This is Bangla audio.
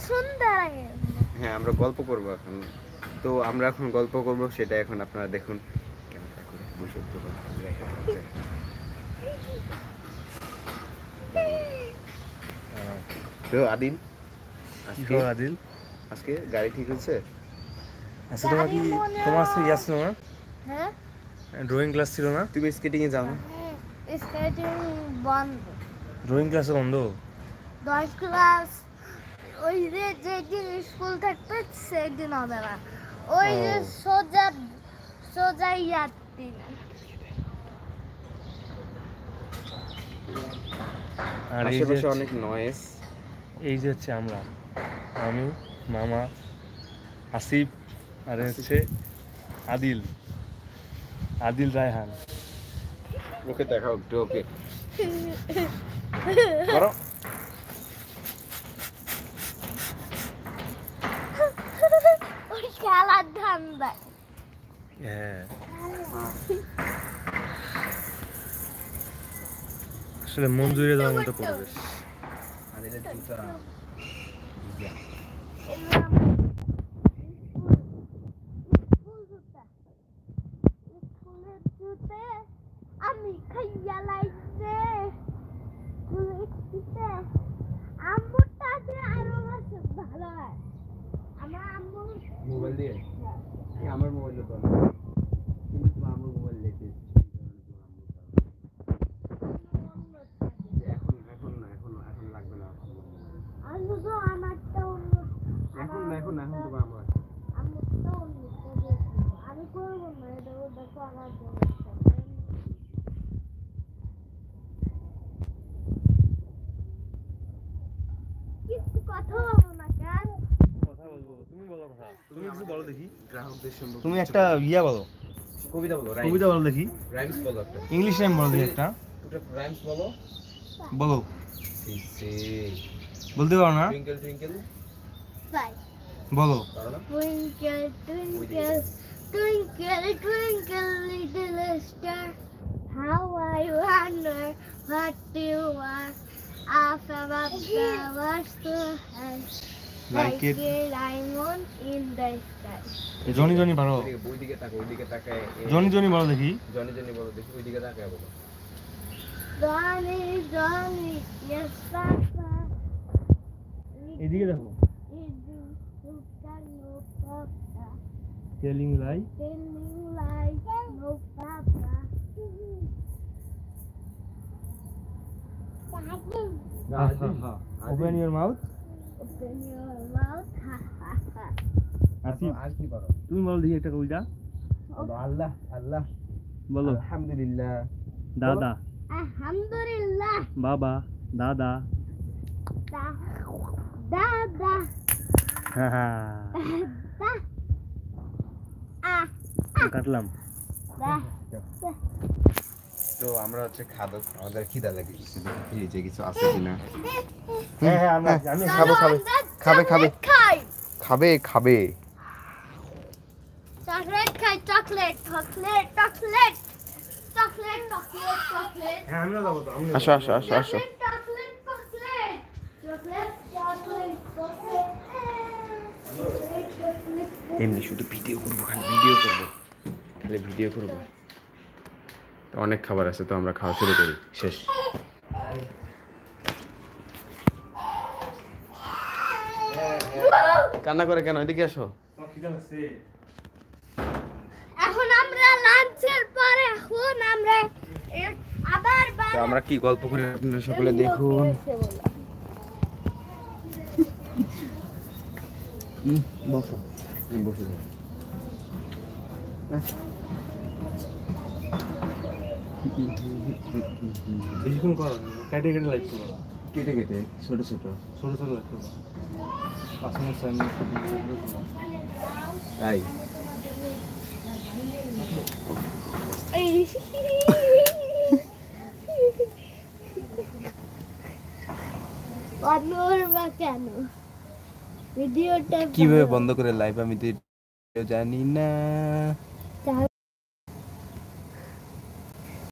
সুন্দর। হ্যাঁ, আমরা গল্প করব এখন। তো আমরা এখন গল্প করব, সেটা এখন আপনারা দেখুন। ক্যামেরা করে সহ্য করতে দেখা যাচ্ছে। তো আদিল, আজকে গাড়ি ঠিক হচ্ছে? আচ্ছা, তোমার কি তোমার ইয়া ছিল না? হ্যাঁ, ড্রয়িং ক্লাস ছিল না? তুমি স্কেটিং এ যাও না? স্কেটিং বন্ধ। ড্রয়িং ক্লাসে বন্ধ? 10 ক্লাস ওই যে যেদিন স্কুল থাকবে সেদিন হবে না, ওই যে সোজা সোজা ইয়ার দিন। আর এই আশেপাশে যে অনেক নয়েজ। এই যে হচ্ছে আমরা, আমি, মামা, আসিফ, আর হচ্ছে আদিল, আদিল রায়হান। ওকে দেখাও একটু, ওকে করো। ওই খেলার ধান্দা। হ্যাঁ, আসলে মন জুড়ে দেওয়ার মতো পরিবেশ। আদিলের জুতা আমি খাইয়া লাইছে আম্মুরটা যে আরো ভালো হয়। আমার আম্মু মোবাইল দিয়ে, আমার মোবাইল তো কিন্তু তোমার আমার মোবাইল লেটে এখন এখন না, এখন এখন লাগবে না। আম্মু তো আমারটা অন্য, এখন না, এখন না, এখন তোমার আমার আম্মুরটা অন্য। আমি করবো না, এটা দেখো আমার জন্য। কিছু কথা বলো না কেন? কথা বলবো, তুমি বলো কথা। তুমি কিছু বলো দেখি। গ্রাহকদের সম্পর্কে তুমি একটা ইয়া বলো, কবিতা বলো, কবিতা বলো দেখি। রাইমস বলো একটা, ইংলিশ রাইম বলো দেখি একটা। রাইমস বলো। বলো, সে বলতে পারো না? Twinkle twinkle bye. বলো। পারো না? Twinkle, twinkle, twinkle, twinkle, little star, how I wonder what you are. Up above the vast heights, Like like it. a diamond in the sky. Johnny Johnny বলো, ওইদিকে তাকাও, ওইদিকে তাকায়। জনি জনি বলো দেখি। জনি জনি বলো দেখি, ওইদিকে তাকায় বলো। Johnny, Johnny, yes, Papa. এদিকে দেখো। You can no Papa. Telling lies, Telling lies, no Papa. Open your mouth. Open your mouth, ha ha ha. Asif, আর কি পারো? তুমি বলো দেখি একটা কবিতা। আল্লাহ আল্লাহ বলো। আলহামদুলিল্লাহ, দাদা, Alhamdulillah, বাবা, দাদা। Dada, কাটলাম। da. তো আমরা হচ্ছে খাবো, আমাদের খিদা লেগে গেছে, দেখি যে কিছু আছে কিনা। হ্যাঁ হ্যাঁ, আমি খাবো, খাবে খাবে খাবে খাই। খাবে খাবে। চকলেট খাই, chocolate, chocolate, chocolate, chocolate, chocolate, chocolate. হ্যাঁ, আমিও যাবো তো। আসো আসো আসো আসো। Chocolate, chocolate, chocolate, chocolate, chocolate, chocolate. এমনি শুধু ভিডিও করবো, খালি ভিডিও করবো, খালি ভিডিও করবো। তো অনেক খাবার আছে, তো আমরা খাওয়া শুরু করি। শেষ। কান্না করে কেন? এদিকে আসো। এখন আমরা লাঞ্চের পরে এখন আমরা আবার তো আমরা কি গল্প করি আপনারা সকলে দেখুন। বসো, বসে যাও। বেশিক্ষণ করো, কেটে কেটে লাইক করো। কেটে কেটে ছোট ছোট ছোট ছোট লাইক করো। 5 মিনিট 6 মিনিট তাই। কেন ভিডিওটা কিভাবে বন্ধ করে লাইভ আমি তো জানি না।